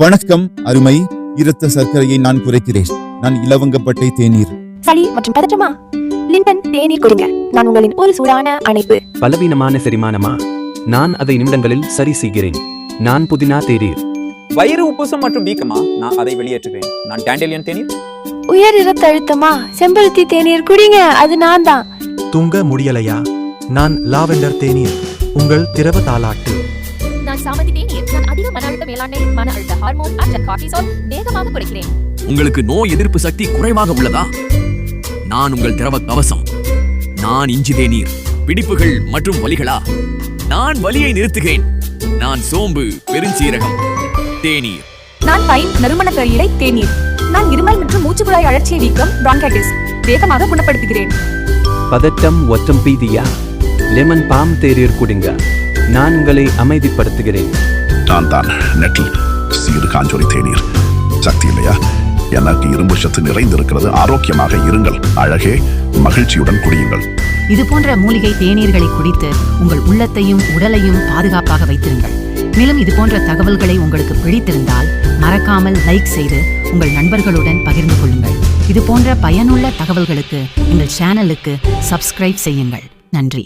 வணக்கம் அருமை. இரத்த சர்க்கரையை நான் குறைக்கிறேன். நான் இலவங்கப்பட்டை தேநீர். சளி மற்றும் பதற்றமா? லிண்டன் தேநீர் கொடுங்க. நான் உங்களின் ஒரு சூடான அணைப்பு. பலவீனமான செரிமானமா? நான் அதை நிமிடங்களில் சரி செய்கிறேன். நான் புதினா தேநீர். வயிறு உப்புசம் மற்றும் வீக்கமா? நான் அதை வெளியேற்றுவேன். நான் டாண்டேலியன் தேநீர். உயர் இரத்த அழுத்தமா? செம்பருத்தி தேநீர் குடிங்க. அது நான் தான். தூங்க முடியலையா? நான் லாவெண்டர் தேநீர், உங்கள் திரவ தாலாட்டு. நான் சாமந்தி தேநீர். நான் அதிக மன அழுத்த மேலாண்மை, மன அழுத்த ஹார்மோன் மற்றும் கார்டிசால் வேகமாக குறைக்கிறேன். உங்களுக்கு நோய் எதிர்ப்பு சக்தி குறைவாக உள்ளதா? நான் உங்கள் திரவ கவசம். நான் இஞ்சி தேநீர். பிடிப்புகள் மற்றும் வலிகளா? நான் வலியை நிறுத்துகிறேன். நான் சோம்பு பெருஞ்சீரகம் தேநீர். நான் பைன் நறுமண தையிலை தேநீர். நான் இருமல் மற்றும் மூச்சுக்குழாய் அழற்சியை வீக்கம் பிரான்கைட்டிஸ் வேகமாக குணப்படுத்துகிறேன். பதட்டம் ஒற்றம் பீதியா? லெமன் பாம் தேநீர் குடிங்க. நான் உங்களை அமைதிப்படுத்துகிறேன். நான் தான் நெட்டில் சீறு காஞ்சோரி தேநீர். சக்தி இல்லையா? எனக்கு இரும்பு சத்து நிறைந்திருக்கிறது. ஆரோக்கியமாக இருங்கள். அழகே, மகிழ்ச்சியுடன் குடியுங்கள். இது போன்ற மூலிகை தேநீர்களை குடித்து உங்கள் உள்ளத்தையும் உடலையும் பாதுகாப்பாக வைத்திருங்கள். மேலும் இது போன்ற தகவல்களை உங்களுக்கு பிடித்திருந்தால் மறக்காமல் லைக் செய்து உங்கள் நண்பர்களுடன் பகிர்ந்து கொள்ளுங்கள். இது போன்ற பயனுள்ள தகவல்களுக்கு எங்கள் சேனலுக்கு சப்ஸ்கிரைப் செய்யுங்கள். நன்றி.